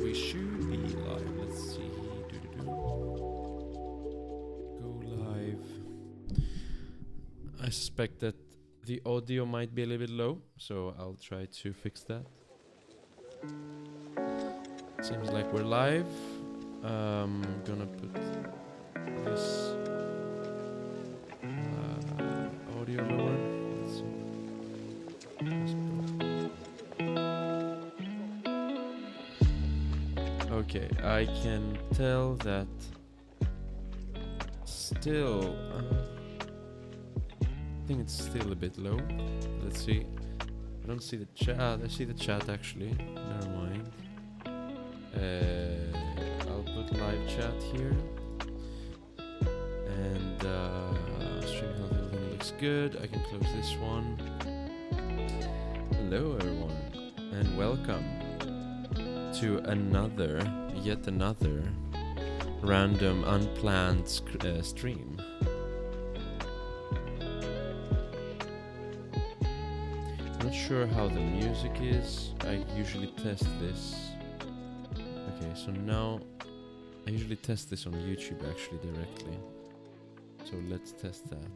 we should be live. Let's see. Go live. I suspect that the audio might be a little bit low, so I'll try to fix that. Seems like we're live. Gonna put this audio lower. Let's see. Okay, I can tell that still. I think it's still a bit low. Let's see. I don't see the chat. I see the chat actually. Never mind. I'll put live chat here. And stream health everything looks good. I can close this one. Hello everyone, and welcome to yet another random unplanned stream. Not sure how the music is. I usually test this. Okay, so now I usually test this on YouTube actually directly. So let's test that.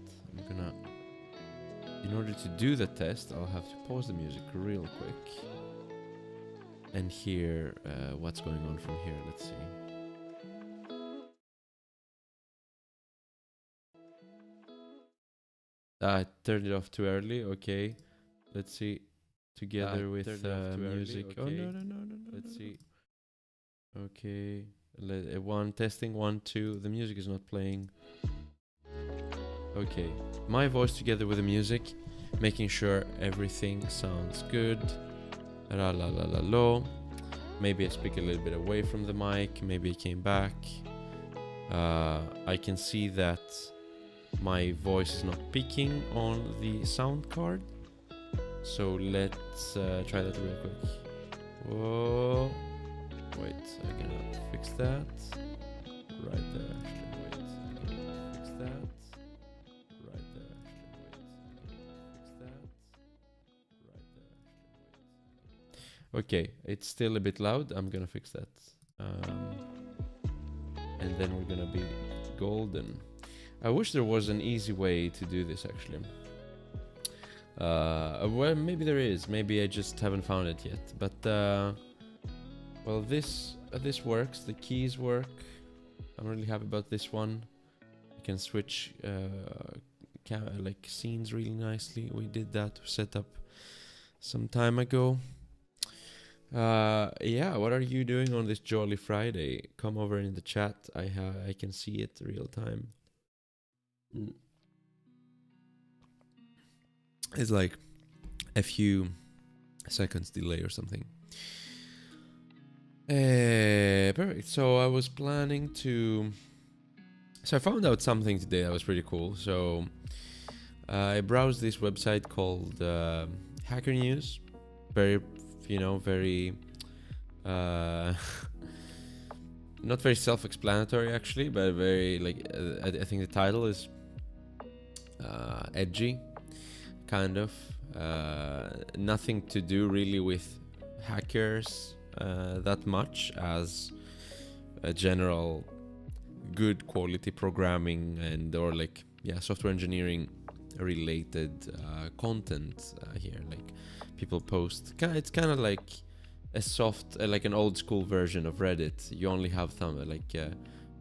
In order to do the test, I'll have to pause the music real quick and hear what's going on from here. Let's see. I turned it off too early. Okay, let's see. Together with music. Okay. Oh no! Let's see. Okay, testing 1 2. The music is not playing. Okay, my voice together with the music, making sure everything sounds good. La la la la la. Maybe I speak a little bit away from the mic. Maybe I came back. I can see that my voice is not peaking on the sound card. So let's try that real quick. Whoa. Wait, I'm gonna fix that. Right there, actually. Wait, I'm gonna fix that. Right there, actually. Wait, I'm gonna fix that. Right there, actually. Wait. Okay, it's still a bit loud. I'm gonna fix that. And then we're gonna be golden. I wish there was an easy way to do this, actually. Well, maybe there is. Maybe I just haven't found it yet. But well, this works. The keys work. I'm really happy about this one. You can switch like scenes really nicely. We did that set up some time ago. Yeah, what are you doing on this jolly Friday? Come over in the chat. I can see it real time. It's like a few seconds delay or something. Perfect. So I was planning to. So I found out something today that was pretty cool. So I browsed this website called Hacker News. Very, very. Not very self-explanatory actually, but very like I think the title is edgy, kind of. Nothing to do really with hackers that much as a general good quality programming and or like software engineering related content here. Like people post, it's kind of like a soft like an old school version of Reddit. You only have some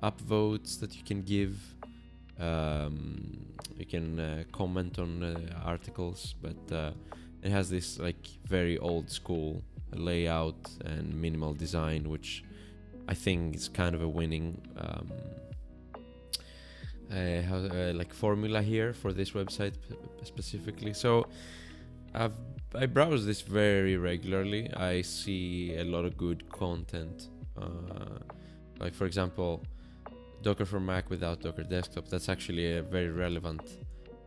upvotes that you can give. You can comment on articles, but it has this like very old school layout and minimal design, which I think is kind of a winning like formula here for this website specifically. So I browse this very regularly. I see a lot of good content, like for example Docker for Mac without Docker Desktop. That's actually a very relevant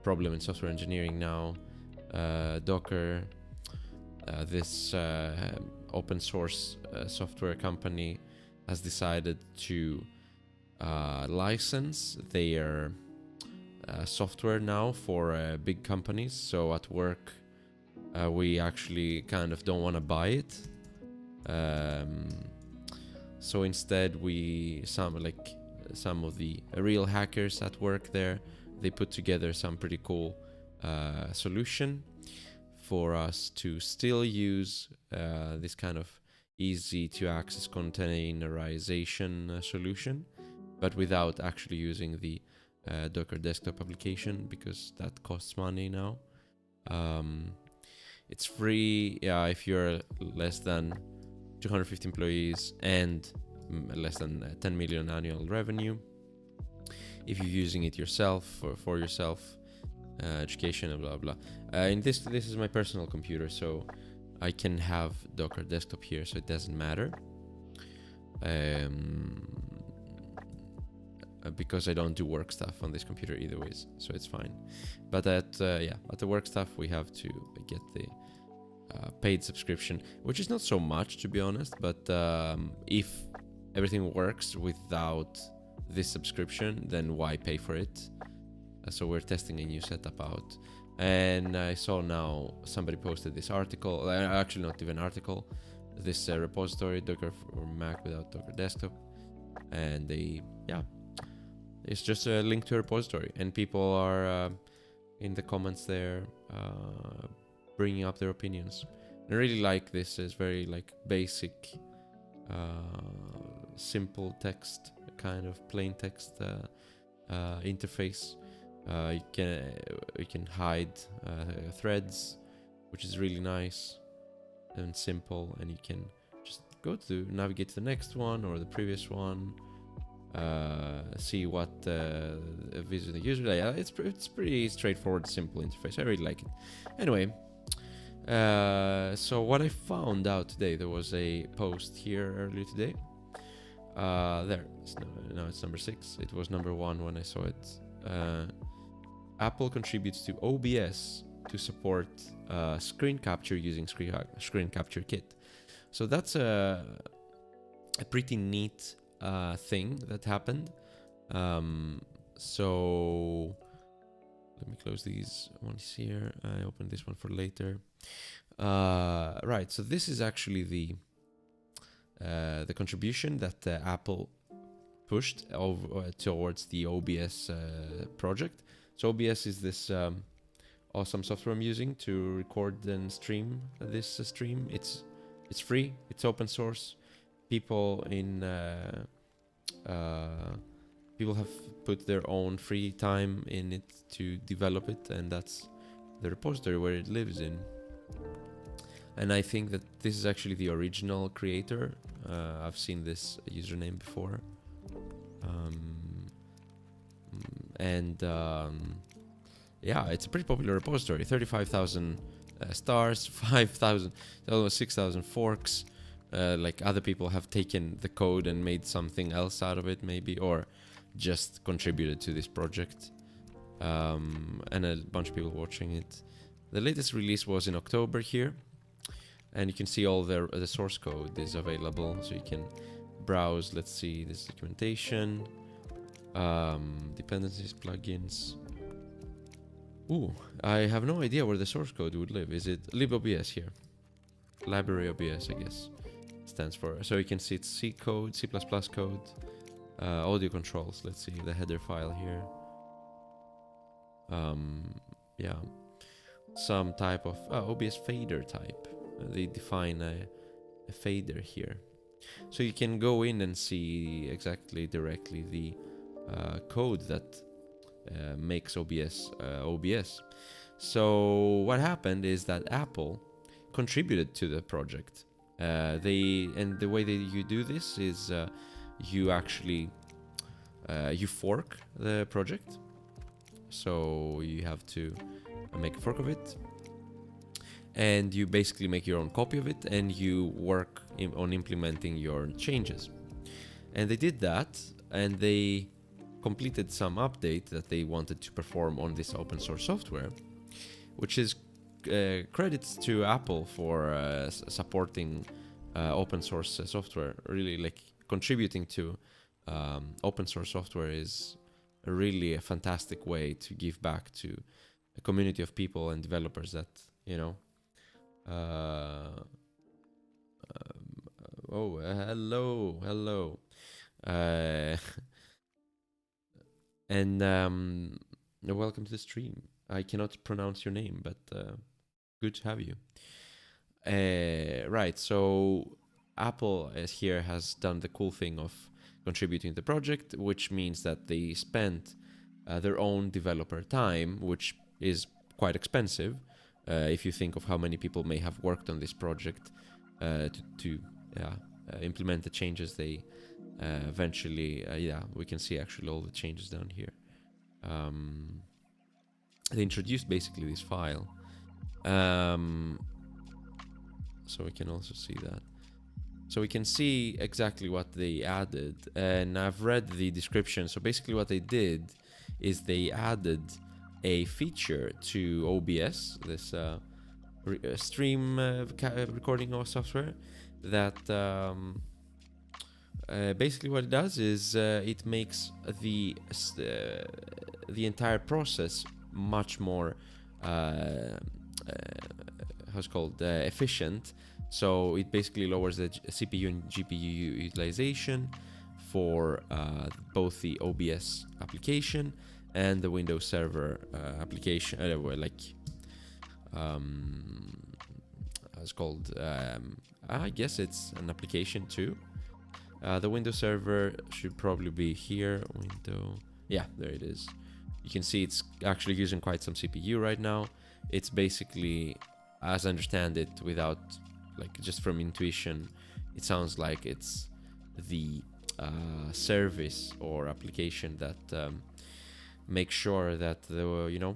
problem in software engineering now. Docker, this open source software company, has decided to license their software now for big companies. So at work, we actually kind of don't want to buy it. So instead, some of the real hackers that work there, they put together some pretty cool solution for us to still use this kind of easy to access containerization solution, but without actually using the Docker desktop application, because that costs money now. It's free, yeah, if you're less than 250 employees and less than 10 million annual revenue. If you're using it yourself or for yourself, education and blah blah. This is my personal computer, so I can have Docker desktop here, so it doesn't matter. Because I don't do work stuff on this computer either ways, so it's fine. But at the work stuff we have to get the paid subscription, which is not so much, to be honest, but if everything works without this subscription, then why pay for it? So we're testing a new setup out, and I saw now somebody posted this article, actually not even article, this repository, Docker for Mac without Docker desktop, and it's just a link to a repository, and people are in the comments there bringing up their opinions. I really like this. It's very like basic, simple text, kind of plain text interface. You can hide threads, which is really nice and simple, and you can just navigate to the next one or the previous one. See what visit the user. Yeah, it's pretty straightforward, simple interface. I really like it. Anyway, so what I found out today, there was a post here earlier today. Now it's number 6. It was number 1 when I saw it. Apple contributes to OBS to support screen capture using screen capture kit. So that's a pretty neat thing that happened. So let me close these ones here. I opened this one for later. Right, so this is actually the contribution that Apple pushed towards the OBS project. So OBS is this awesome software I'm using to record and stream this stream. It's free, it's open source. People have put their own free time in it to develop it, and that's the repository where it lives in. And I think that this is actually the original creator. I've seen this username before. It's a pretty popular repository. 35,000 stars, 5,000, almost 6,000 forks. Like other people have taken the code and made something else out of it, maybe, or just contributed to this project. And a bunch of people watching it. The latest release was in October here, and you can see all the source code is available, so you can browse. Let's see this documentation, dependencies, plugins. Ooh, I have no idea where the source code would live. Is it libobs here? Library OBS, I guess, stands for. So you can see it's C code, C++ code, audio controls. Let's see the header file here. Some type of OBS fader type. They define a fader here, so you can go in and see directly the code that makes OBS OBS. So what happened is that Apple contributed to the project. The way that you do this is you actually you fork the project. So you have to make a fork of it, and you basically make your own copy of it, and you work on implementing your changes. And they did that, and they completed some update that they wanted to perform on this open source software, which is credits to Apple for supporting open source software. Really, like, contributing to open source software is really a fantastic way to give back to a community of people and developers that, Oh, hello, hello. Uh, and welcome to the stream. I cannot pronounce your name, but good to have you. Right, so Apple is here has done the cool thing of contributing to the project, which means that they spent their own developer time, which is quite expensive if you think of how many people may have worked on this project to implement the changes they eventually, we can see actually all the changes down here. They introduced basically this file. So we can also see that. So we can see exactly what they added. And I've read the description. So basically what they did is they added a feature to OBS, this stream recording of software, that basically what it does is it makes the entire process much more how's called efficient. So it basically lowers the CPU and GPU utilization for both the OBS application and the Windows Server application. It's called. I guess it's an application too. The Windows Server should probably be here. Window. Yeah, there it is. You can see it's actually using quite some CPU right now. It's basically, as I understand it, without just from intuition, it sounds like it's the service or application that makes sure that the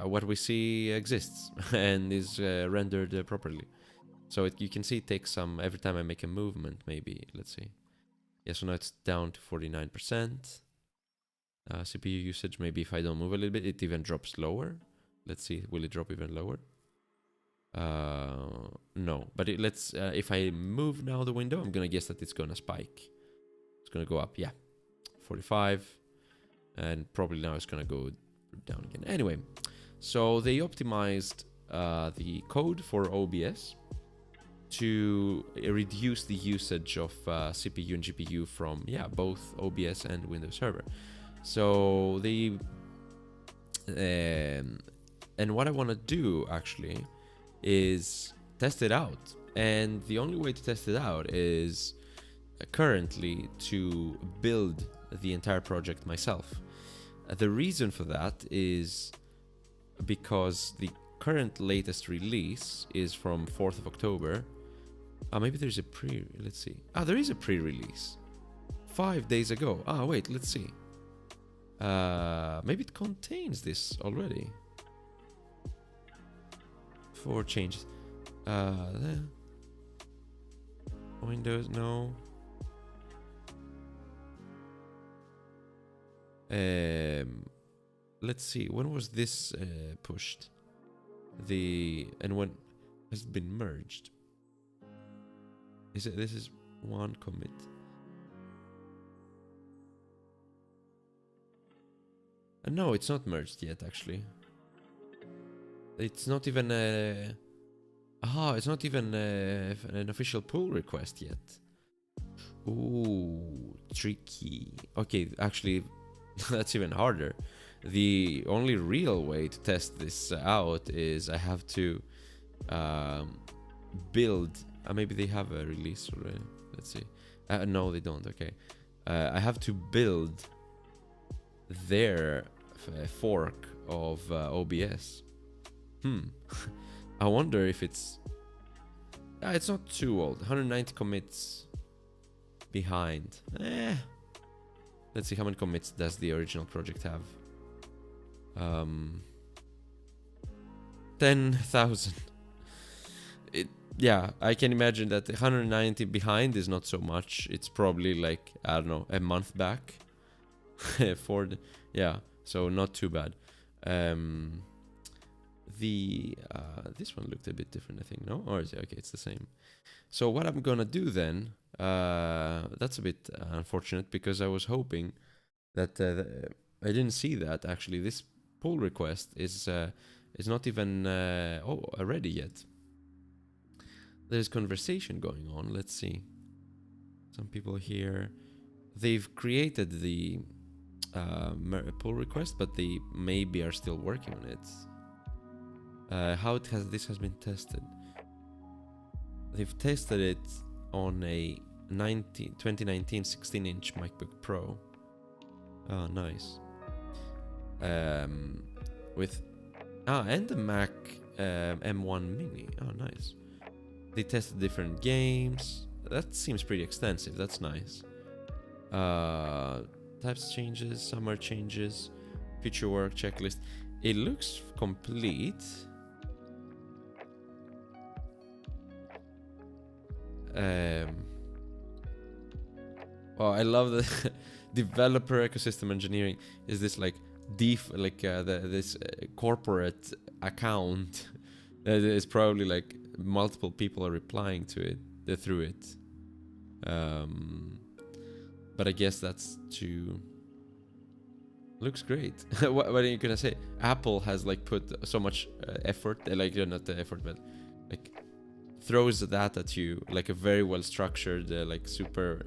what we see exists and is rendered properly. So you can see it takes some every time I make a movement. Maybe let's see. Yeah, so now it's down to 49%. CPU usage. Maybe if I don't move a little bit, it even drops lower. Let's see. Will it drop even lower? No, but let's if I move now the window, I'm gonna guess that it's gonna spike. It's gonna go up, yeah, 45, and probably now it's gonna go down again. Anyway, so they optimized the code for OBS to reduce the usage of CPU and GPU from both OBS and Windows Server. So they and what I want to do actually is test it out, and the only way to test it out is currently to build the entire project myself. The reason for that is because the current latest release is from 4th of October. Maybe there's a let's see. There is a pre-release 5 days ago. Wait, let's see. Maybe it contains this already. 4 changes. Windows, no. Let's see. When was this pushed? And when has it been merged? This is one commit. No, it's not merged yet. Actually, it's not even it's not even an official pull request yet. Ooh, tricky. Okay, actually, that's even harder. The only real way to test this out is I have to build. Maybe they have a release already. Let's see. No, they don't. Okay. I have to build their fork of OBS. I wonder if it's not too old. 190 commits behind. Let's see how many commits does the original project have. 10,000. I can imagine that 190 behind is not so much. It's probably like, I don't know, a month back. So not too bad. This one looked a bit different, I think. No, or is it okay? It's the same. So what I'm gonna do then? That's a bit unfortunate because I was hoping that I didn't see that actually. This pull request is not even ready yet. There's conversation going on. Let's see. Some people here, they've created the pull request, but they maybe are still working on it. How this has been tested? They've tested it on a 2019 16-inch MacBook Pro. Oh, nice. With and the Mac M1 Mini. Oh, nice. They tested different games. That seems pretty extensive. That's nice. Types changes, summer changes, future work checklist. It looks complete. Oh, I love the developer ecosystem engineering. Is this like this corporate account that is probably like multiple people are replying to it through it. But I guess that's to looks great. what are you gonna say? Apple has like put so much effort, like not the effort, but like throws that at you, like a very well structured, like super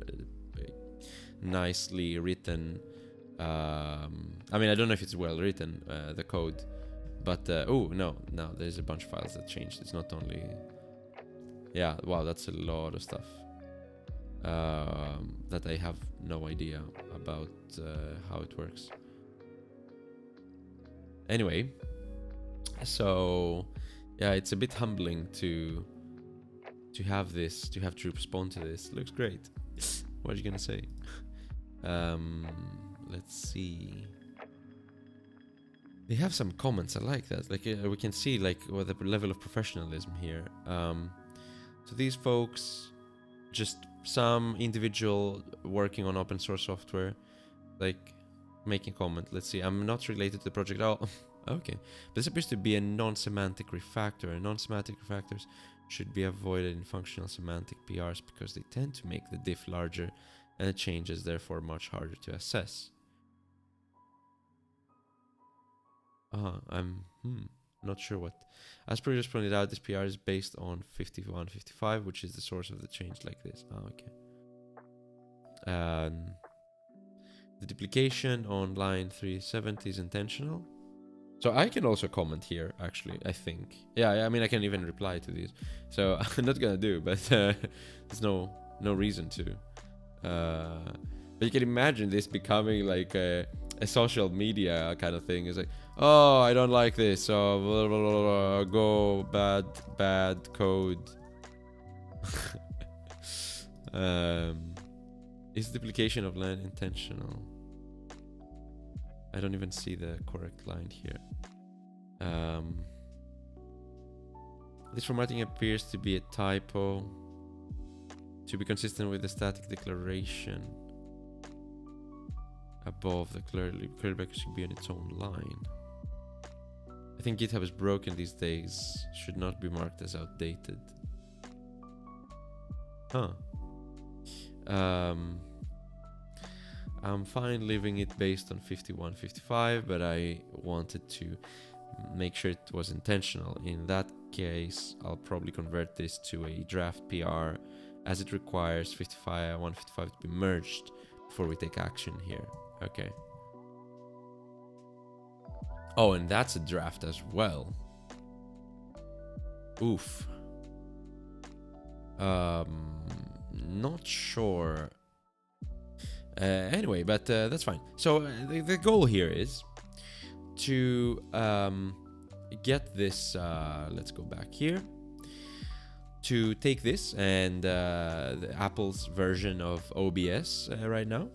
nicely written. I mean, I don't know if it's well written, the code, but oh no, there's a bunch of files that changed. It's not only, yeah, wow, that's a lot of stuff that I have no idea about how it works. Anyway, so yeah, it's a bit humbling to have this, to have to respond to this. Looks great. What are you gonna say? Let's see. They have some comments. I like that. Like we can see like the level of professionalism here. So these folks, just some individual working on open source software, like making comment. Let's see. I'm not related to the project. Oh, okay. This appears to be a non-semantic refactor. Non-semantic refactors should be avoided in functional semantic PRs because they tend to make the diff larger and the changes therefore much harder to assess. I'm not sure what. As previously pointed out, this PR is based on 5155, which is the source of the change like this. Okay. The duplication on line 370 is intentional. So I can also comment here, actually, I think. Yeah, I mean, I can even reply to these. So I'm not gonna do, but there's no reason to. But you can imagine this becoming like a social media kind of thing. It's like, oh, I don't like this, so blah, blah, blah, blah, go bad code. Is duplication of line intentional? I don't even see the correct line here. This formatting appears to be a typo. To be consistent with the static declaration above, the curly bracket should be on its own line. I think GitHub is broken these days. Should not be marked as outdated. Huh. I'm fine leaving it based on 5155, but I wanted to make sure it was intentional. In that case, I'll probably convert this to a draft PR, as it requires 155 to be merged before we take action here. Okay. Oh, and that's a draft as well. Oof. Not sure. Anyway, but that's fine. So the goal here is to get this. Let's go back here. To take this and the Apple's version of OBS right now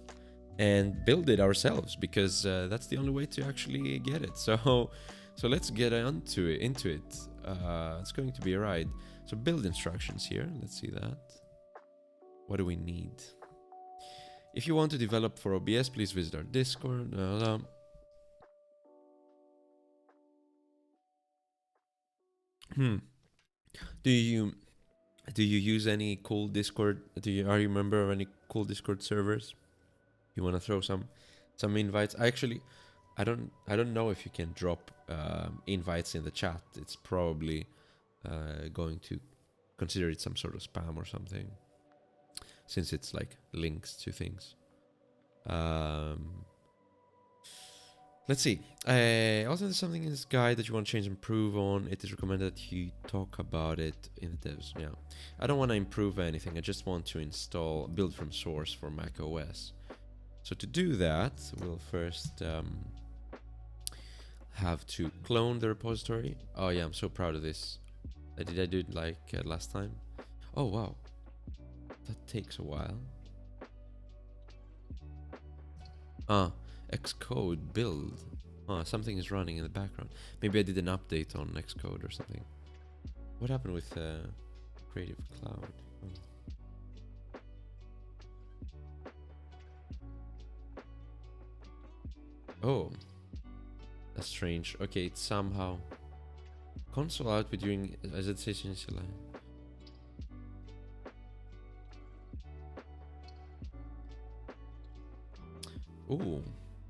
and build it ourselves, because that's the only way to actually get it. So let's get into it. It's going to be a ride. So build instructions here. Let's see that. What do we need? If you want to develop for OBS, please visit our Discord. Do you use any cool Discord? Are you a member of any cool Discord servers? You want to throw some invites? I don't know if you can drop invites in the chat. It's probably going to consider it some sort of spam or something. since it's like links to things. Let's see. Also, there's something in this guide that you want to change and improve on. It is recommended that you talk about it in the devs. Yeah, I don't want to improve anything. I just want to install build from source for Mac OS. So to do that, we'll first have to clone the repository. Oh yeah, I'm so proud of this. Did I do it like last time? Oh wow, that takes a while. Xcode build. Something is running in the background. Maybe I did an update on Xcode or something. What happened with Creative Cloud? Oh, that's strange. Okay, it's somehow console output during as it says initially. Ooh.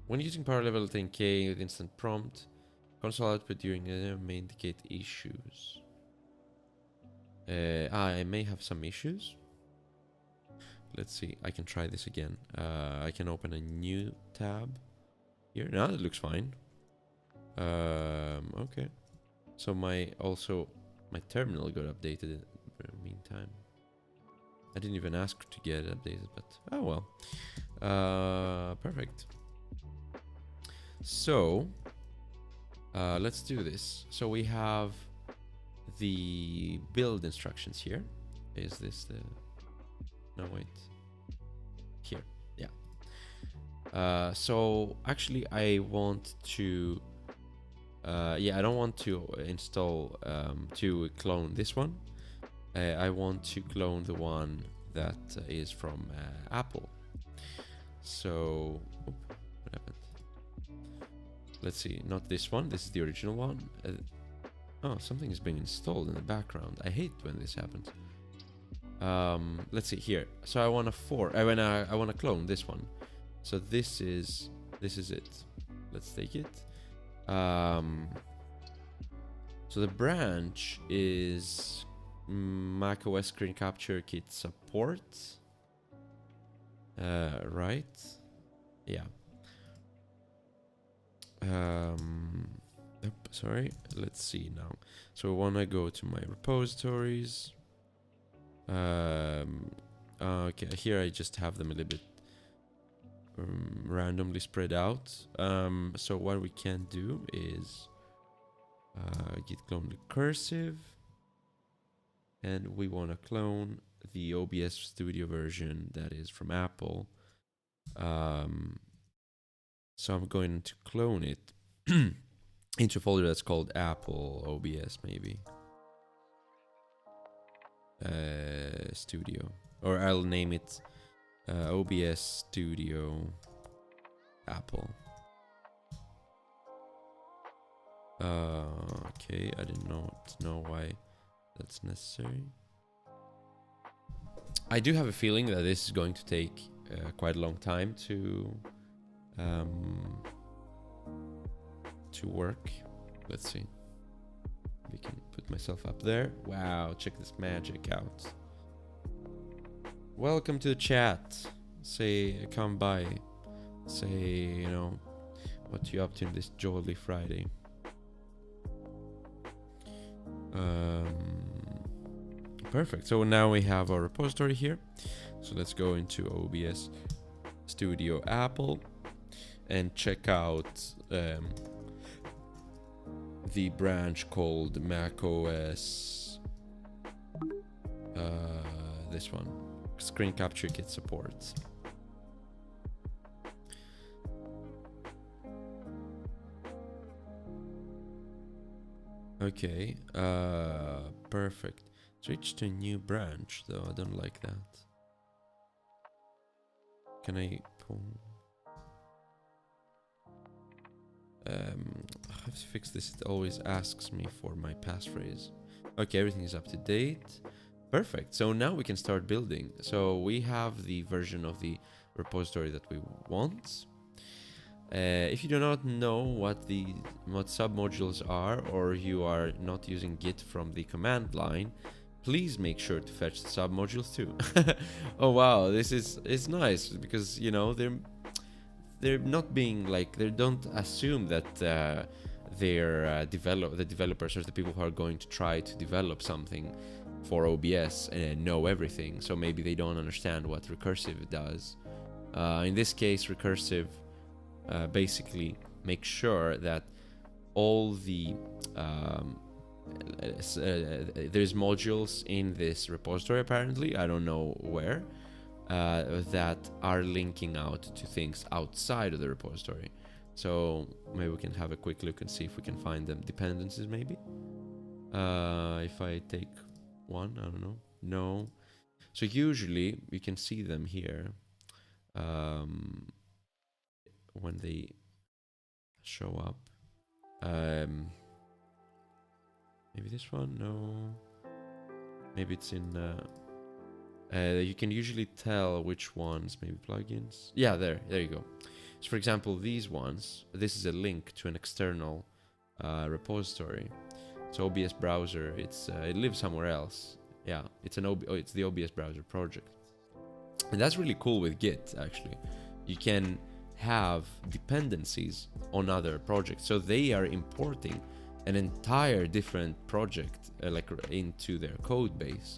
When using power level 10K with instant prompt, console output during may indicate issues. I may have some issues. Let's see. I can try this again. I can open a new tab here. Now it looks fine. Okay. So my terminal got updated in the meantime. I didn't even ask to get it updated, but oh well. Perfect. So let's do this. So we have the build instructions here. Is this the... No, wait. Here, yeah. So actually I want to... yeah, I don't want to install, to clone this one. I want to clone the one that is from Apple. So... what happened? Let's see, not this one. This is the original one. Oh, something is being installed in the background. I hate when this happens. Let's see here. So I want I want to clone this one. So this is it. Let's take it. So the branch is macOS Screen Capture Kit support. Right? Yeah. Sorry. Let's see now. So I want to go to my repositories. Okay, here I just have them a little bit randomly spread out. So what we can do is git clone the cursive, and we want to clone the OBS Studio version that is from Apple. So I'm going to clone it into a folder that's called Apple OBS, maybe. Studio. Or I'll name it OBS Studio Apple. Okay, I didn't know why that's necessary. I do have a feeling that this is going to take quite a long time to work. Let's see. We can put myself up there. Wow, check this magic out. Welcome to the chat. Say, come by. Say, you know, what you up to in this jolly Friday. Perfect. So now we have our repository here. So let's go into OBS Studio Apple and check out the branch called macOS. This one, Screen Capture Kit support. Okay, perfect. Switch to a new branch, though. I don't like that. Can I pull? I have to fix this. It always asks me for my passphrase. Okay, everything is up to date. Perfect. So now we can start building. So we have the version of the repository that we want. If you do not know what submodules are, or you are not using Git from the command line, please make sure to fetch the sub modules too. Oh wow, this is nice because you know they're not being like, they don't assume that they're the developers or the people who are going to try to develop something for OBS and know everything. So maybe they don't understand what recursive does. In this case, recursive basically makes sure that all the there's modules in this repository, apparently, I don't know where, that are linking out to things outside of the repository. So maybe we can have a quick look and see if we can find them dependencies, maybe. If I take one, I don't know. No. So usually you can see them here when they show up. Maybe this one? No. Maybe it's in... you can usually tell which ones, maybe plugins. Yeah, there you go. So for example, these ones, this is a link to an external repository. So OBS browser, it lives somewhere else. Yeah, it's the OBS browser project. And that's really cool with Git, actually. You can have dependencies on other projects. So they are importing an entire different project like into their code base.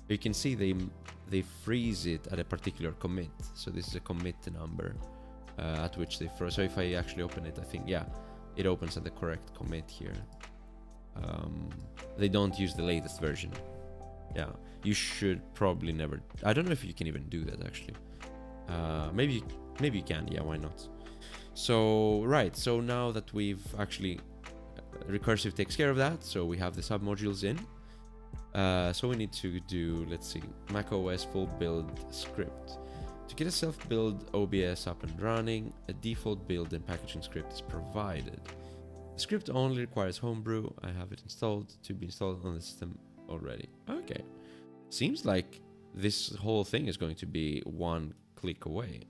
You can see they freeze it at a particular commit. So this is a commit number at which they froze. So if I actually open it, I think, yeah, it opens at the correct commit here. They don't use the latest version. Yeah, you should probably never. I don't know if you can even do that, actually. Maybe you can. Yeah, why not? So right. So now that we've actually recursive takes care of that, so we have the submodules in. So we need to do, let's see, macOS full build script. To get a self-build OBS up and running, a default build and packaging script is provided. The script only requires homebrew. I have it installed to be installed on the system already. Okay. Seems like this whole thing is going to be one click away.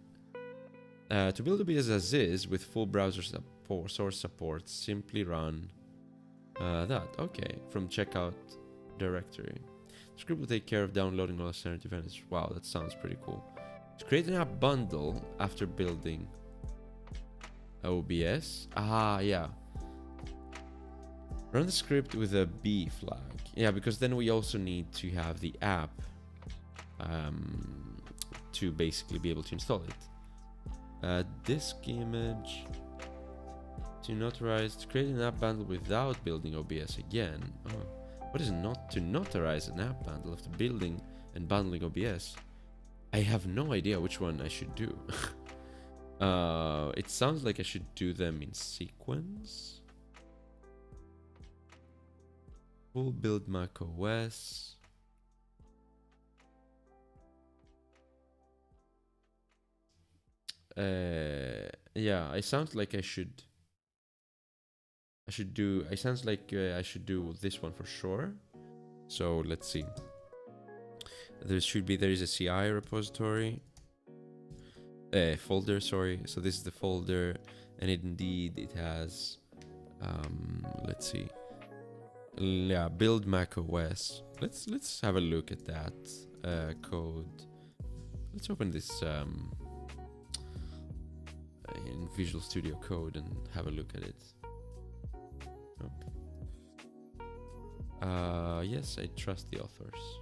To build OBS as is with full browser support, source support, simply run that. Okay, from checkout directory. The script will take care of downloading all alternative events. Wow, that sounds pretty cool. To create an app bundle after building OBS. Ah, yeah. Run the script with a B flag. Yeah, because then we also need to have the app to basically be able to install it. Disk image. To notarize. To create an app bundle without building OBS again. Oh. What is not to notarize an app bundle after building and bundling OBS? I have no idea which one I should do. It sounds like I should do them in sequence. Full build macOS. Yeah, it sounds like I should do. It sounds like I should do this one for sure. So let's see. There is a CI repository. Folder, sorry. So this is the folder, and indeed it has. Let's see. Yeah, build macOS. Let's have a look at that code. Let's open this in Visual Studio Code and have a look at it. Yes, I trust the authors.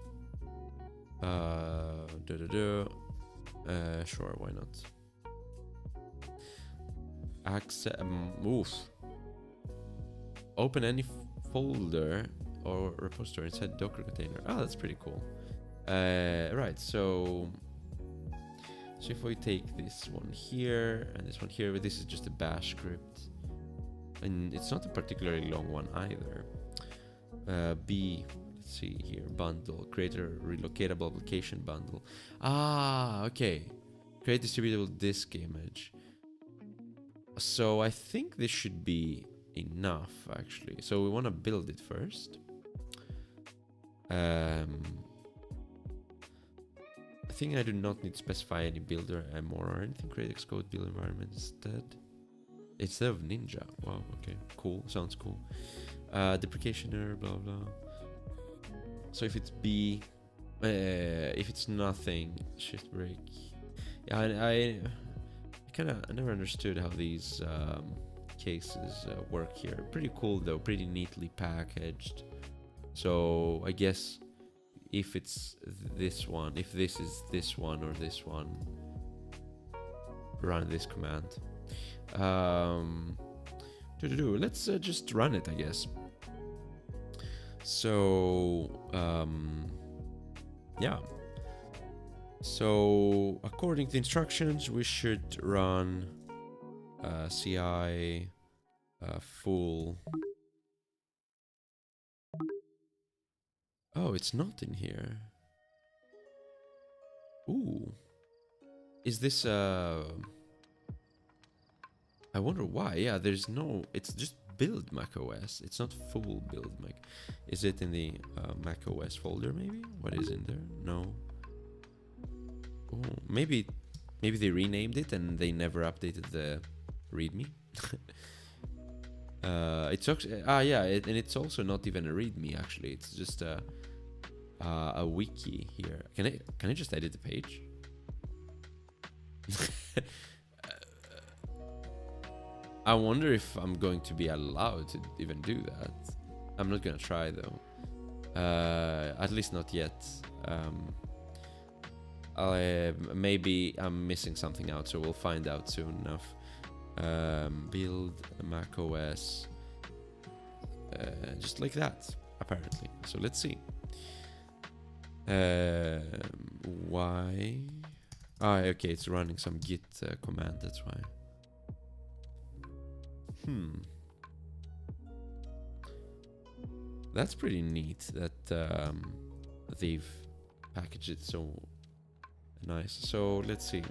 Sure, why not? Open any folder or repository inside Docker container. Oh, that's pretty cool. Right, so if we take this one here and this one here, this is just a bash script, and it's not a particularly long one either. B, let's see here, bundle, create a relocatable application bundle. Ah, okay. Create distributable disk image. So I think this should be enough, actually. So we want to build it first. I think I do not need to specify any builder or anything. Create Xcode build environment instead of Ninja. Wow, okay, cool, sounds cool. Deprecation error, blah blah. So if it's B, if it's nothing, shift break. Yeah, I never understood how these cases work here. Pretty cool though, pretty neatly packaged. So I guess if it's this one, if this is this one or this one, run this command. Let's just run it, I guess. So yeah. So according to the instructions, we should run CI full. Oh, it's not in here. Ooh. Is this I wonder why. Yeah, there's no, it's just build macOS. It's not full build Mac. Is it in the macOS folder maybe? What is in there? No. Oh, maybe they renamed it and they never updated the README. It's actually, and it's also not even a README actually. It's just a wiki here. Can I just edit the page? I wonder if I'm going to be allowed to even do that. I'm not gonna try though. At least not yet. Maybe I'm missing something out, so we'll find out soon enough. Build macOS, just like that, apparently. So let's see. Why? Ah, okay, it's running some git command. That's why. That's pretty neat that they've packaged it so nice. So let's see.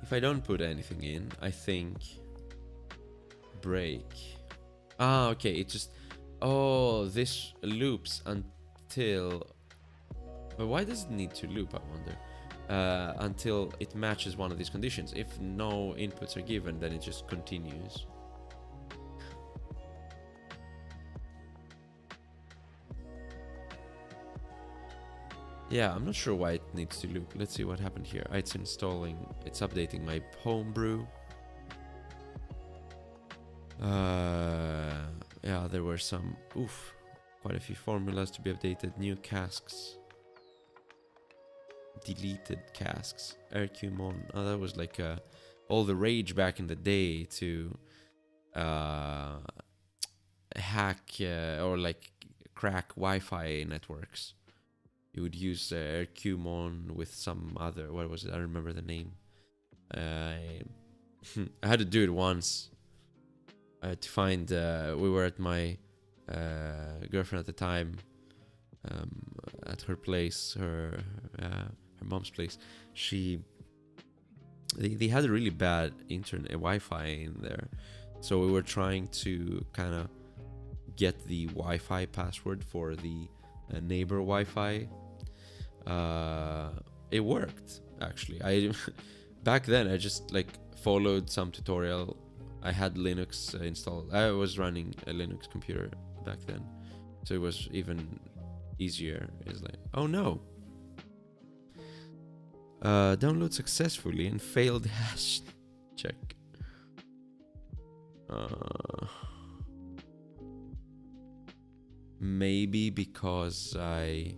If I don't put anything in, I think break. Ah, okay. It just, oh, this loops until. But why does it need to loop? I wonder. Until it matches one of these conditions. If no inputs are given, then it just continues. Yeah, I'm not sure why it needs to loop. Let's see what happened here. It's installing, it's updating my homebrew. Yeah, there were some, quite a few formulas to be updated. New casks. Deleted casks. RQMon. Oh, that was like all the rage back in the day to hack or like crack Wi-Fi networks. You would use RQMon with some other, what was it? I don't remember the name. I had to do it once to find, we were at my girlfriend at the time, at her place, her mom's place. They had a really bad internet Wi-Fi in there, so we were trying to kind of get the Wi-Fi password for the neighbor Wi-Fi. It worked actually. I back then I just like followed some tutorial. I had Linux installed. I was running a Linux computer back then, so it was even easier. It's like, oh no, download successfully and failed hash check. Maybe because I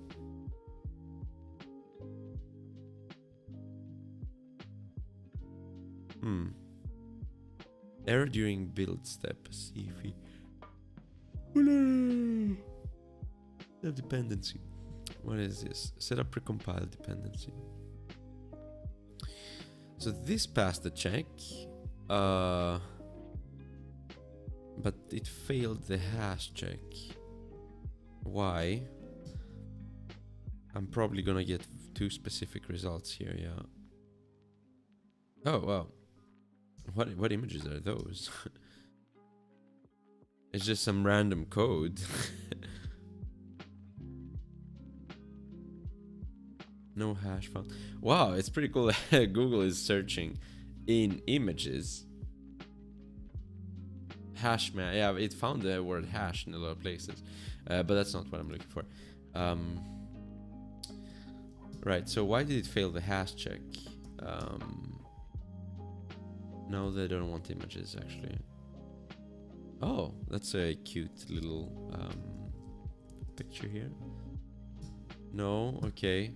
error during build step. See if we the dependency. What is this? Set up precompiled dependency. So this passed the check, but it failed the hash check. Why? I'm probably gonna get two specific results here. Yeah. Oh wow. What images are those? It's just some random code. No hash found. Wow, it's pretty cool that Google is searching in images. Hash man. Yeah, it found the word hash in a lot of places, but that's not what I'm looking for. Right. So why did it fail the hash check? No, they don't want images actually. Oh, that's a cute little picture here. No, okay.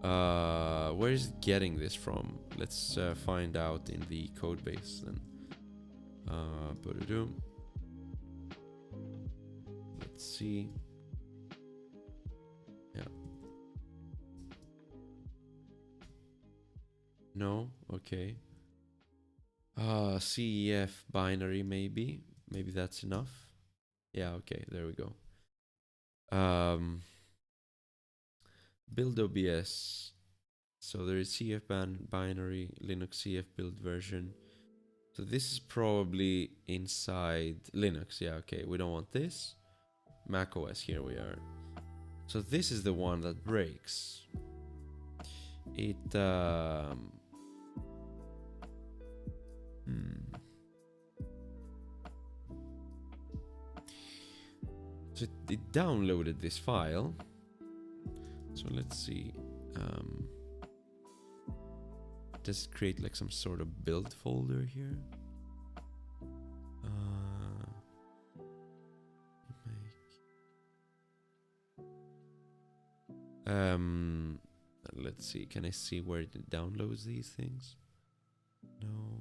Where is it getting this from? Let's find out in the code base then. Let's see. Yeah. No, okay. CEF binary maybe. Maybe that's enough. Yeah, okay, there we go. Build OBS. So there is CF binary, Linux CF build version. So this is probably inside Linux. Yeah, okay, we don't want this. Mac OS, here we are. So this is the one that breaks. It So it downloaded this file. So let's see. Does it create like some sort of build folder here? Let's see. Can I see where it downloads these things? No.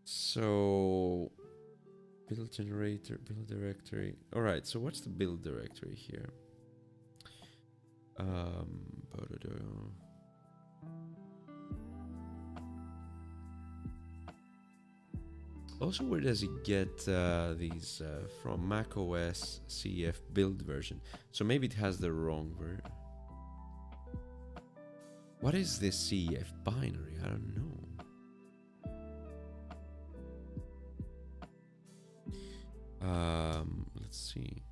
So build generator, build directory. All right. So what's the build directory here? Also, where does it get these from? Mac OS CF build version. So maybe it has the wrong version. What is this CF binary? I don't know. Let's see.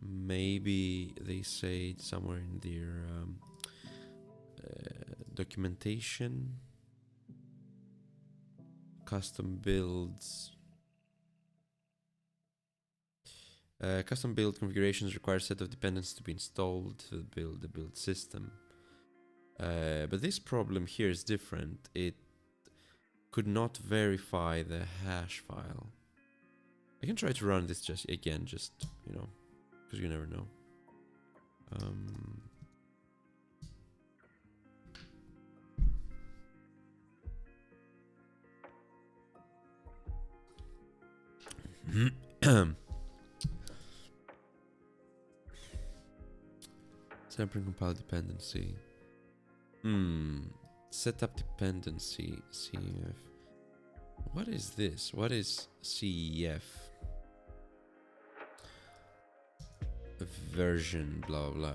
Maybe they say it somewhere in their documentation. Custom builds. Custom build configurations require a set of dependencies to be installed to build the build system. But this problem here is different. It could not verify the hash file. I can try to run this just again, just, you know, because you never know. Sampling compile dependency. Setup dependency CEF. What is this? What is CEF? Version blah blah.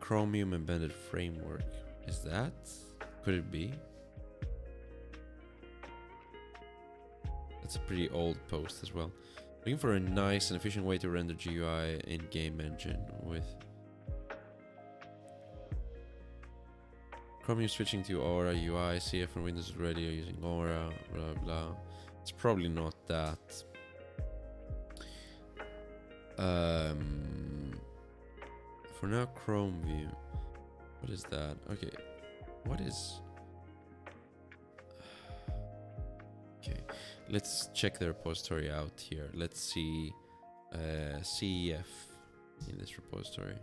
Chromium embedded framework. Is that? Could it be? That's a pretty old post as well. Looking for a nice and efficient way to render GUI in game engine with Chromium switching to Aura UI, CF on Windows already are using Aura, blah blah. It's probably not that. For now, Chrome view. What is that? Okay, what is? Okay, let's check the repository out here. Let's see CEF in this repository.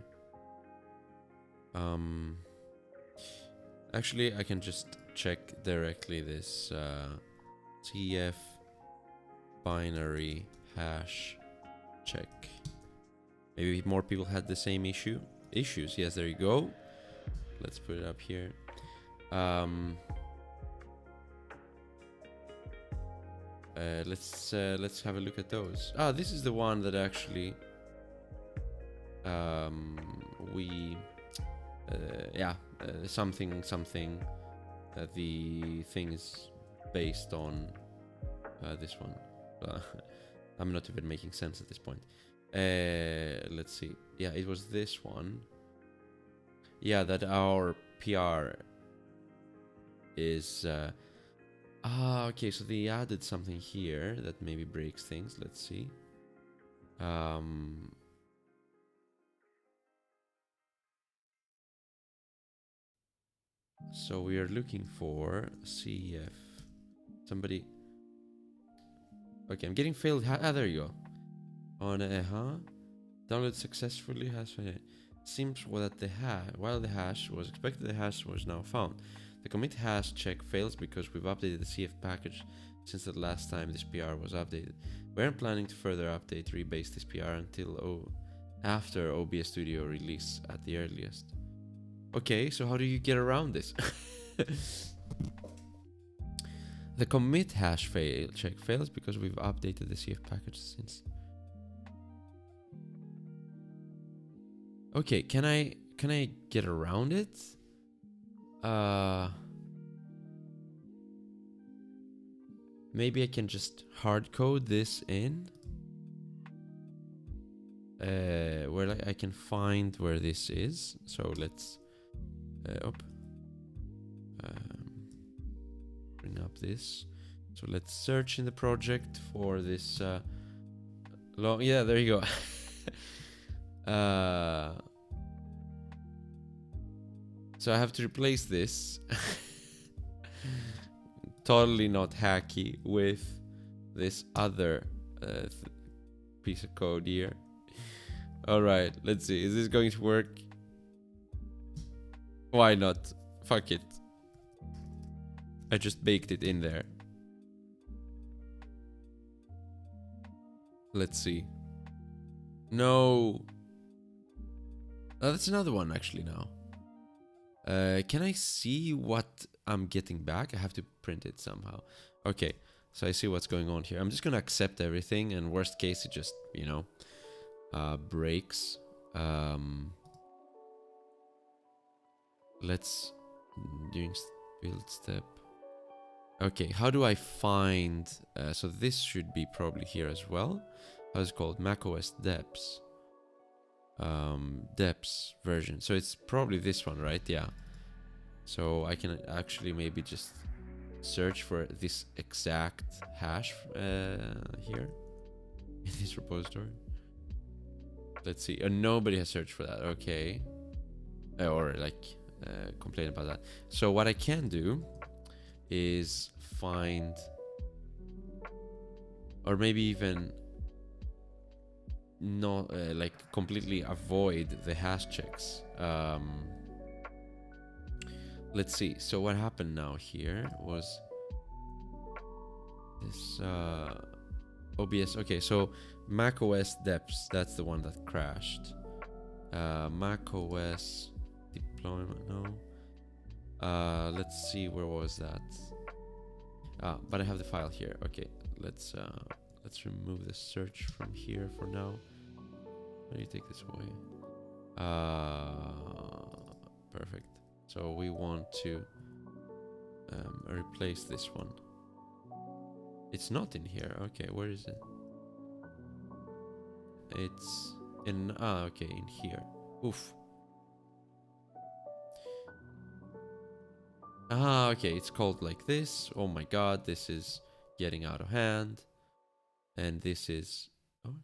Actually, I can just check directly this CEF binary hash check. Maybe more people had the same issues. Yes, there you go. Let's put it up here. Let's have a look at those. Ah, this is the one that actually something the thing is based on this one. I'm not even making sense at this point. Let's see. Yeah, it was this one. Yeah, that our PR is... okay, so they added something here that maybe breaks things. Let's see. So we are looking for CF. Somebody... Okay, I'm getting failed. There you go. On download successfully has seems that the while the hash was expected, the hash was now found. The commit hash check fails because we've updated the CF package since the last time this PR was updated. We aren't planning to further update rebase this PR until after OBS Studio release at the earliest. Okay, so how do you get around this? The commit hash check fails because we've updated the CF package since. Okay, can I get around it? Maybe I can just hard code this in. Where I can find where this is. So let's bring up this. So let's search in the project for this yeah, there you go. So I have to replace this totally not hacky with this other piece of code here. Alright, let's see. Is this going to work? Why not? Fuck it. I just baked it in there. Let's see. No. Oh, that's another one actually now. Can I see what I'm getting back? I have to print it somehow. Okay, so I see what's going on here. I'm just gonna accept everything, and worst case, it just, you know, breaks. Let's doing build step. Okay, how do I find... so this should be probably here as well. How's it called? macOS Depths. Depths version. So it's probably this one, right? Yeah. So I can actually maybe just search for this exact hash here in this repository. Let's see. Nobody has searched for that. Okay. Or like complain about that. So what I can do is find, or maybe even not like completely avoid the hash checks. Let's see. So what happened now here was this OBS. Okay, so macOS Depths, that's the one that crashed. macOS deployment, no. Let's see, where was that? But I have the file here. Okay, let's remove the search from here for now. How do you take this away? Perfect. So we want to replace this one. It's not in here. Okay, where is it? It's in... okay, in here. Oof. Okay, it's called like this. Oh my god, this is getting out of hand. And this is... Oh.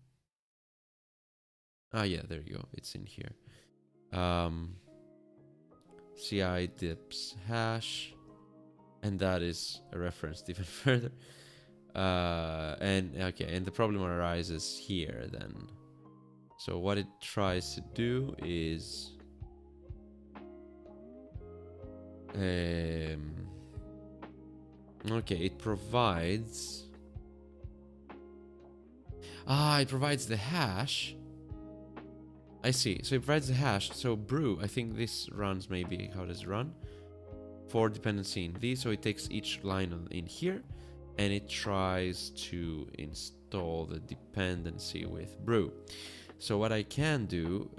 Yeah, there you go. It's in here. CI dips hash. And that is referenced even further. And okay, and the problem arises here then. So what it tries to do is... okay, it provides... it provides the hash. I see. So it provides the hash. So brew, I think this runs maybe... How does it run? For dependency in these. So it takes each line in here, and it tries to install the dependency with brew. So what I can do,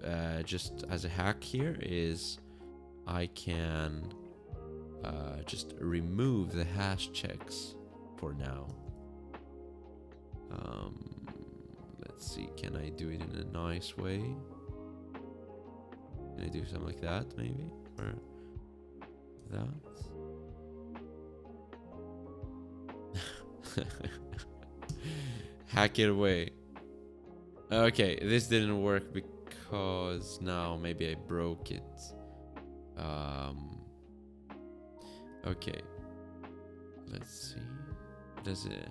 just as a hack here, is I can just remove the hash checks for now. Let's see, can I do it in a nice way? Can I do something like that, maybe? Or that? Hack it away. Okay, this didn't work because now maybe I broke it. Okay. Let's see. Does it...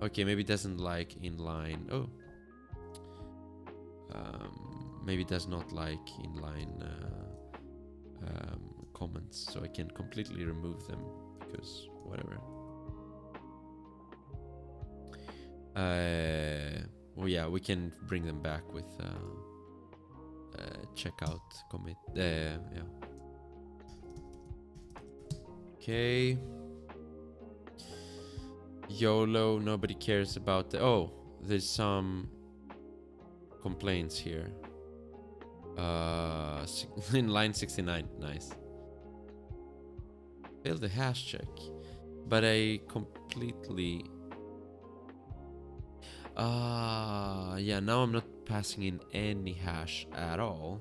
Okay, maybe it doesn't like inline. Oh. Maybe it does not like inline comments, so I can completely remove them because whatever. Well, yeah, we can bring them back with checkout commit. Yeah. Okay. YOLO, nobody cares about the... Oh, there's some complaints here. In line 69, nice. Failed the hash check, but I completely... yeah, now I'm not passing in any hash at all.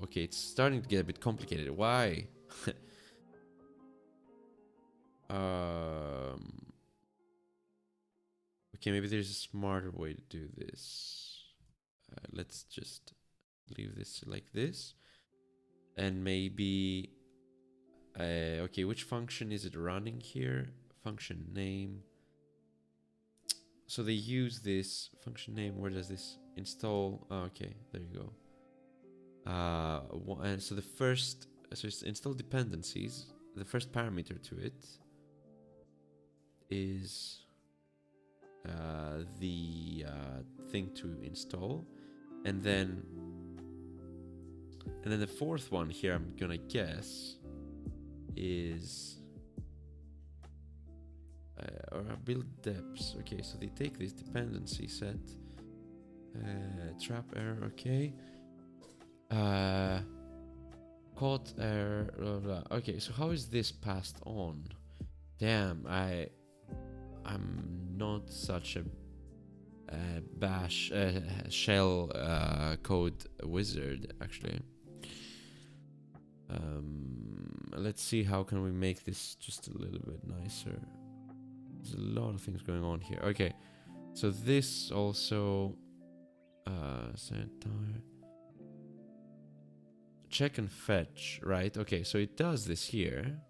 Okay, it's starting to get a bit complicated. Why? Okay, maybe there's a smarter way to do this. Let's just leave this like this. And maybe... okay, which function is it running here? Function name. So they use this function name. Where does this install? Oh, okay, there you go. And so the first... So it's install dependencies. The first parameter to it is the thing to install, and then the fourth one here, I'm gonna guess, is or build depths. Okay, so they take this dependency set, trap error. Okay, caught error. Blah, blah. Okay, so how is this passed on? Damn, I'm not such a bash shell code wizard, actually. Let's see, how can we make this just a little bit nicer? There's a lot of things going on here. Okay, so this also check and fetch, right? Okay, so it does this here.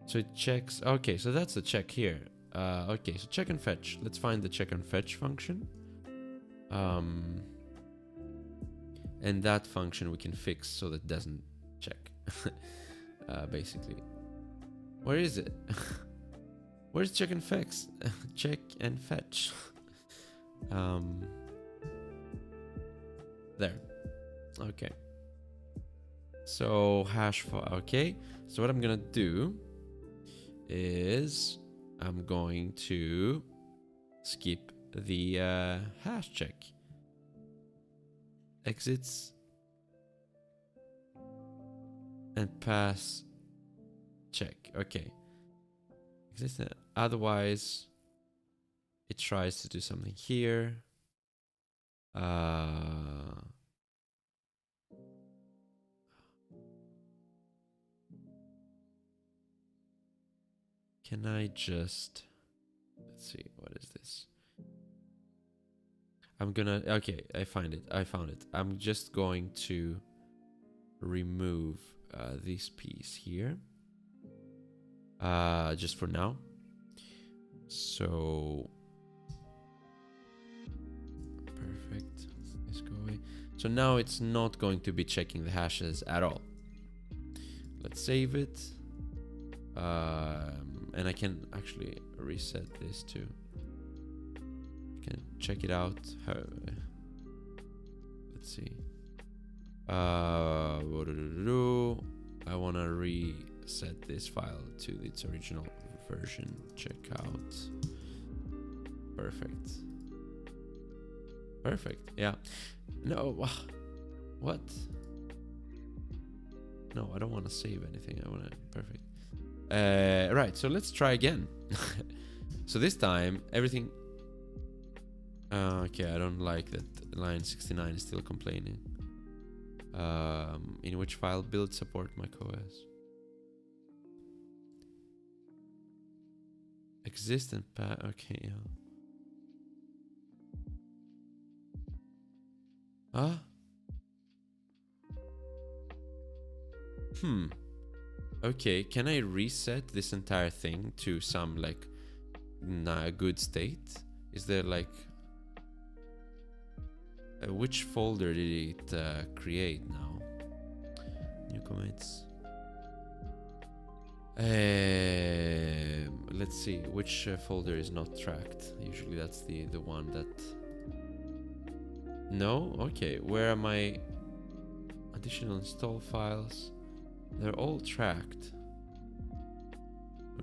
So it checks. Okay, so that's the check here. Okay, so check and fetch. Let's find the check and fetch function. And that function we can fix so that it doesn't check. Basically. Where is it? Where's check and fetch? Check and fetch. There. Okay. So hash file. Okay. So what I'm gonna do is I'm going to skip the hash check. Exits and pass check. Okay. Exits. Otherwise, it tries to do something here. Can I just... Let's see, what is this? I'm gonna... Okay, I found it. I'm just going to remove this piece here. Just for now. So... Perfect. Let's go away. So now it's not going to be checking the hashes at all. Let's save it. And I can actually reset this too. I can check it out. Let's see. I want to reset this file to its original version. Check out. Perfect. Perfect. Yeah. No. What? No, I don't want to save anything. I want to... Perfect. Right, so let's try again. So this time, everything... okay, I don't like that line 69 is still complaining. In which file? Build support macOS. Existent path. Okay, yeah. Ah. Okay, can I reset this entire thing to some like good state? Is there like which folder did it create now? New commits. Let's see which folder is not tracked. Usually that's the one that. No, okay. Where are my additional install files? They're all tracked.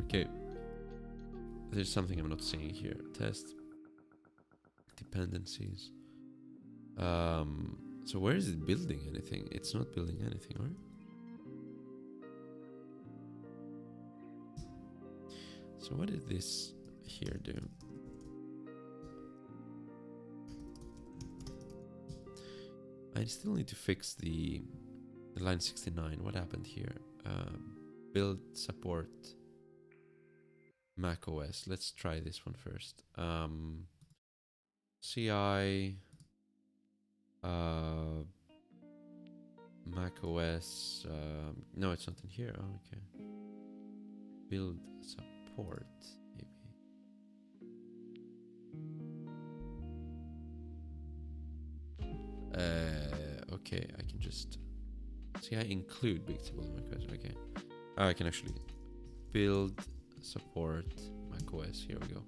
Okay. There's something I'm not seeing here. Test dependencies. So where is it building anything? It's not building anything, right? So what did this here do? I still need to fix the line 69. What happened here? Build support Mac OS. Let's try this one first. CI Mac OS. No, it's not in here. Oh, okay. Build support, maybe. Okay, I can just see. I include big support macOS. Okay, I can actually build support macOS. Here we go.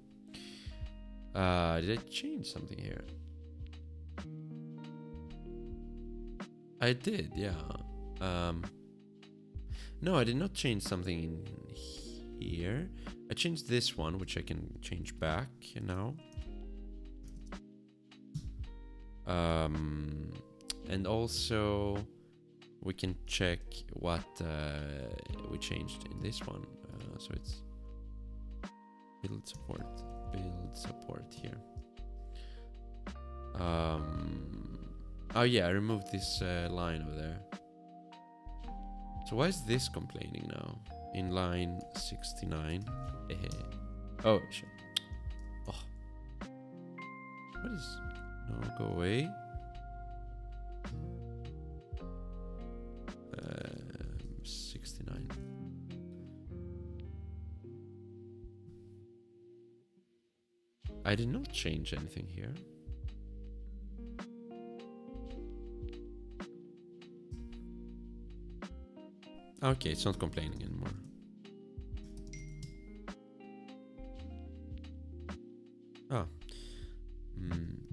Did I change something here? I did, yeah. No, I did not change something in here. I changed this one, which I can change back now. And also we can check what we changed in this one. So it's build support here. Oh yeah, I removed this line over there. So why is this complaining now? In line 69. Oh shit. Oh. What is... No, go away. 69. I did not change anything here. Okay, it's not complaining anymore. Oh.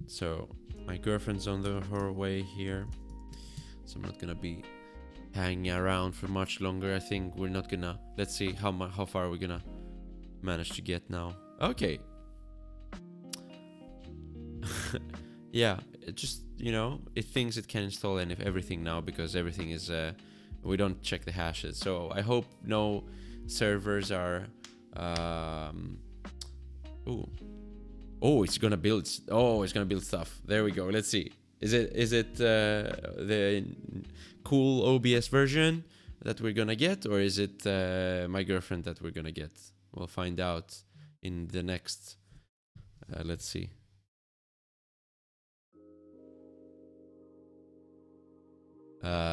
So my girlfriend's on her way here, so I'm not gonna be hanging around for much longer. I think we're not gonna. Let's see how far we're gonna manage to get now. Okay. Yeah, it just, you know, it thinks it can install everything now because everything is we don't check the hashes. So I hope no servers are it's gonna build stuff. There we go. Let's see. Is it the cool OBS version that we're gonna get, or is it my girlfriend that we're gonna get? We'll find out in the next. Let's see.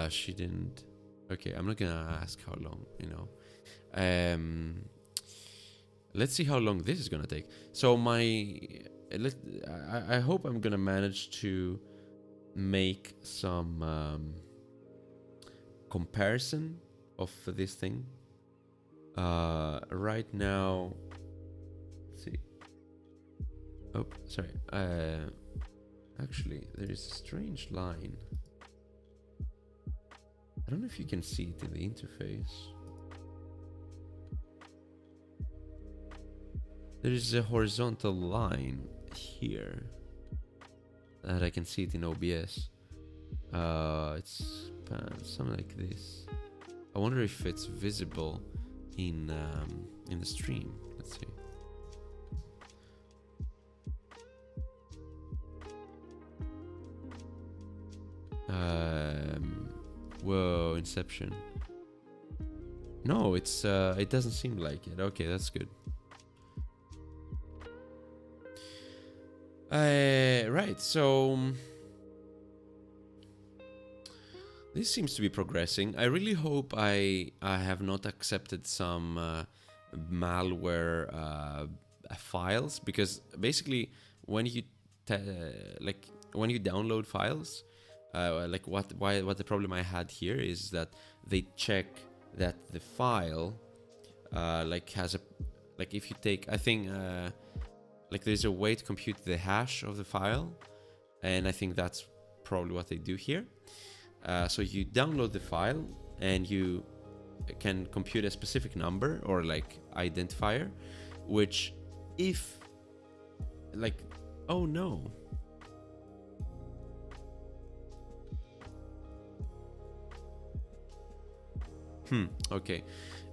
She didn't. Okay, I'm not gonna ask how long. You know. Let's see how long this is gonna take. So I hope I'm gonna manage to make some comparison of this thing. Right now, let's see. Oh, sorry. Actually, there is a strange line. I don't know if you can see it in the interface. There is a horizontal line here that I can see it in OBS. It's something like this. I wonder if it's visible in the stream. Let's see. Whoa, Inception. No, it's it doesn't seem like it. Okay, that's good. Right, so this seems to be progressing. I really hope I have not accepted some malware files, because basically when you when you download files, like what the problem I had here is that they check that the file like has a, like if you take, I think like there's a way to compute the hash of the file, and I think that's probably what they do here. So you download the file and you can compute a specific number or like identifier, which if like, oh no. Okay.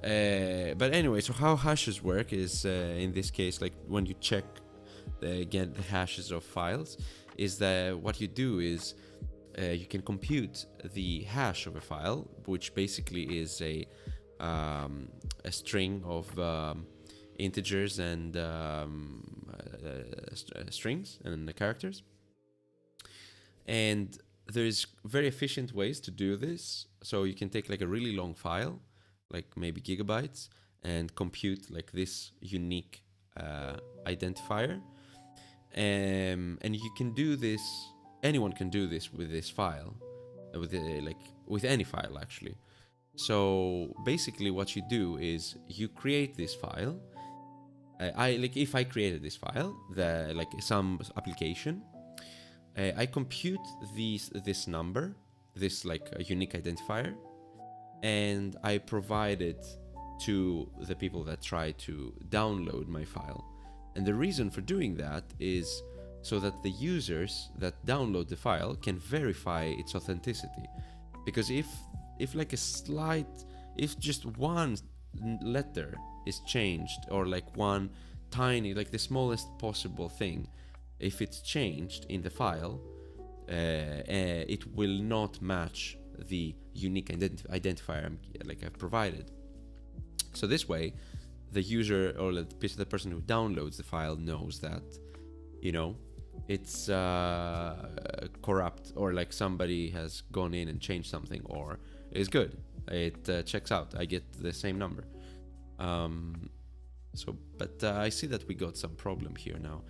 But anyway, so how hashes work is in this case, like when you check again the hashes of files, is that what you do is you can compute the hash of a file, which basically is a string of integers and strings and characters. And there's very efficient ways to do this. So you can take like a really long file, like maybe gigabytes, and compute like this unique identifier. And you can do this, anyone can do this with this file, with any file actually. So basically what you do is you create this file. If I created this file, like some application, I compute this number, this like a unique identifier, and I provide it to the people that try to download my file. And the reason for doing that is so that the users that download the file can verify its authenticity. Because if like if just one letter is changed, or like one tiny, like the smallest possible thing, if it's changed in the file, it will not match the unique identifier I've provided. So this way, the user or the person who downloads the file knows that, you know, it's corrupt, or like somebody has gone in and changed something, or is good. It checks out. I get the same number. But I see that we got some problem here now.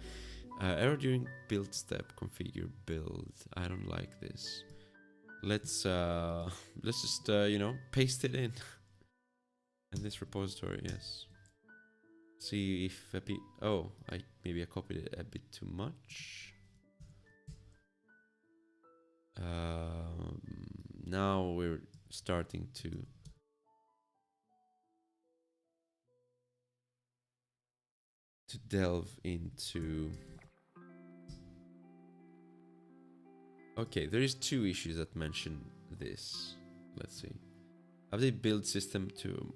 Error during build step, configure build. I don't like this. Let's just paste it in this repository. Yes. See if maybe I copied it a bit too much. Now we're starting to delve into. Okay, there is two issues that mention this. Let's see. Update build system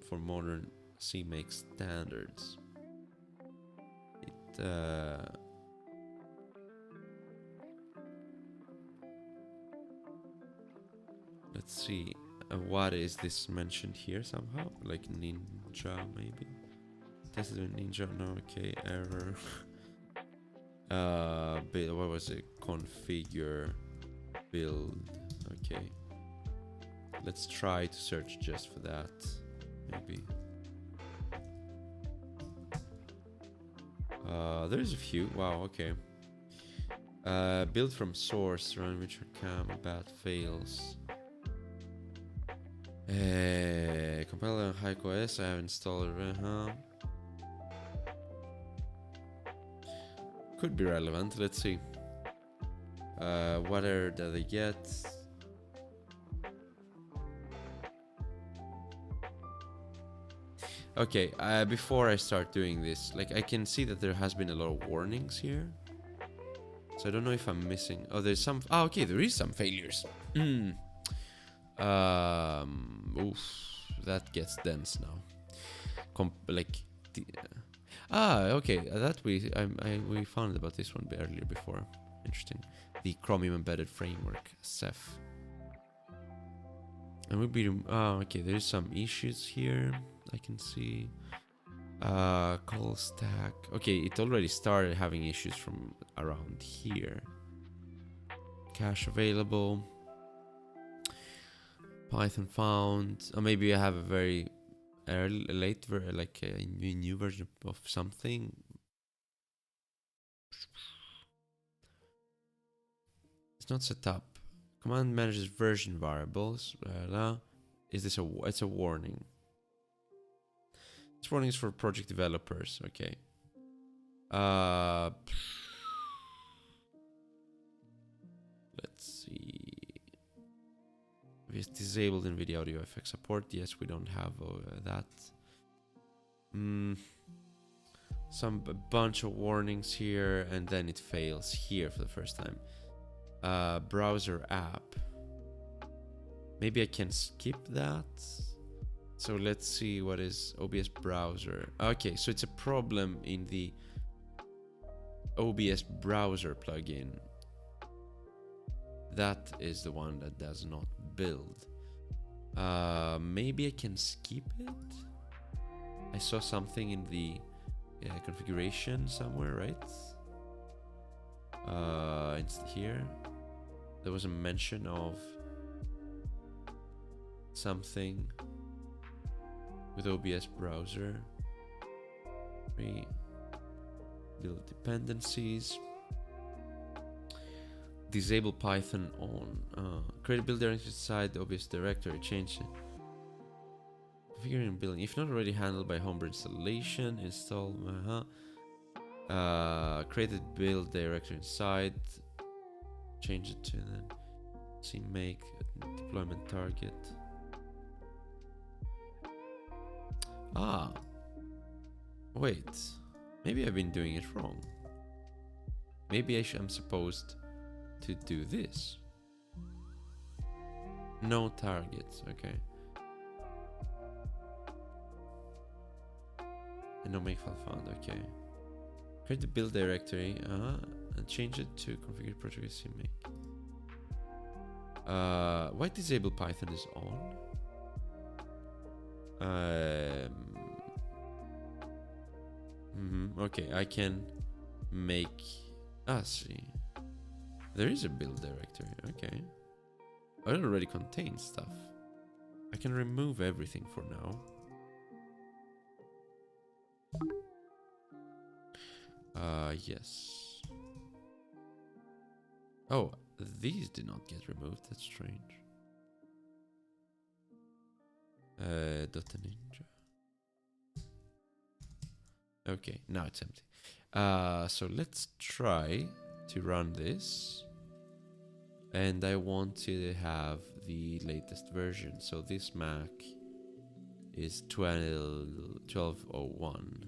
for modern CMake standards. Let's see. What is this mentioned here somehow? Like Ninja maybe? Tested with Ninja. No. Okay. Error. What was it? Configure build. Okay. Let's try to search just for that. Maybe. There's a few. Wow. Okay. Build from source. Run Richard Cam. Bad fails. Compiler Haiku S. I have installed. Could be relevant. Let's see. What error do they get? Okay, before I start doing this, like I can see that there has been a lot of warnings here. So I don't know if I'm missing. Oh, there's some. Oh, okay, there is some failures. Oof, that gets dense now. like the, okay, that we found about this one earlier before. Interesting. The Chromium Embedded Framework, Ceph. And we'll be okay, there's some issues here I can see. Call stack. Okay, it already started having issues from around here. Cache available. Python found. Or maybe I have a very late like a new version of something. It's not set up. Command manages version variables. Is this it's a warning? This warning is for project developers. Okay. Let's see. It's disabled NVIDIA audio effects support. Yes, we don't have that. A bunch of warnings here, and then it fails here for the first time. Browser app. Maybe I can skip that. So let's see what is OBS browser. Okay, so it's a problem in the OBS browser plugin. That is the one that does not build. Maybe I can skip it. I saw something in the configuration somewhere, right? It's here. There was a mention of something with OBS browser. Build dependencies. Disable Python on. Create a build directory inside the OBS directory. Change it. Configuring building. If not already handled by Homebrew installation, install. Create a build directory inside. Change it to then. See, make deployment target. Wait. Maybe I've been doing it wrong. Maybe I'm supposed to do this. No targets, okay. And no make file found, okay. Create the build directory, and change it to configure project CMake. Why disable Python is on? Okay, I can make. See. There is a build directory, okay. It already contains stuff. I can remove everything for now. Yes. Oh, these did not get removed, that's strange. Dota Ninja. Okay, now it's empty. So let's try to run this. And I want to have the latest version. So this Mac is 1201.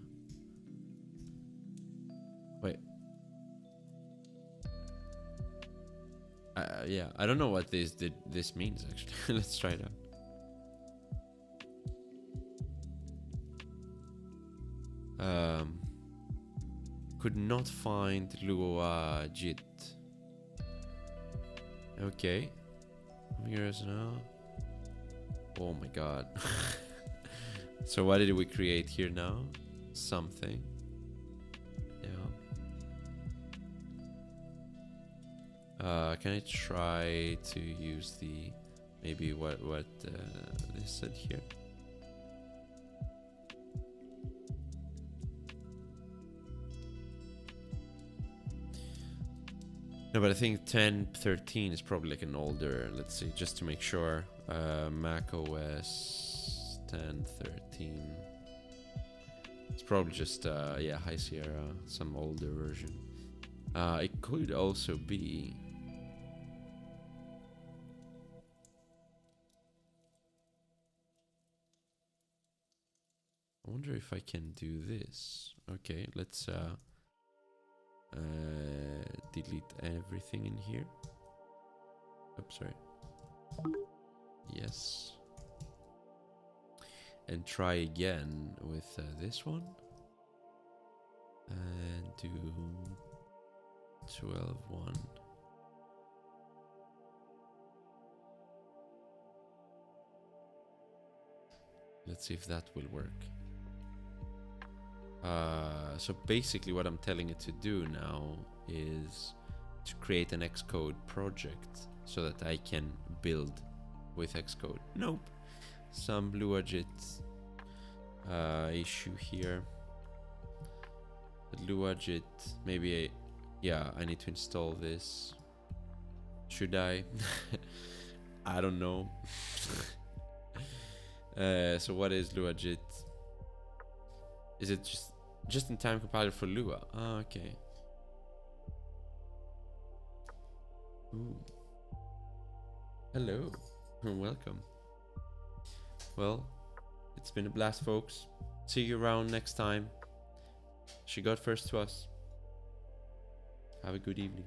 Wait. Yeah, I don't know what this means actually. Let's try it out. Could not find Lua JIT. Okay. Here's now. Oh my god. So what did we create here now? Something. Yeah. Can I try to use the maybe what they said here? No, but I think 10.13 is probably like an older, let's see, just to make sure. Mac OS 10.13. It's probably just, yeah, High Sierra, some older version. It could also be... I wonder if I can do this. Okay, let's... delete everything in here. Oops, sorry. Yes. and try again with this one. And do 12-1. Let's see if that will work. So basically what I'm telling it to do now is to create an Xcode project so that I can build with Xcode. Nope. Some Bluagit issue here. Bluagit, maybe I need to install this. Should I? I don't know. So what is Bluagit? Is it just in time compiler for Lua? Ah, okay. Ooh. Hello. Welcome. Well, it's been a blast, folks. See you around next time. She got first to us. Have a good evening.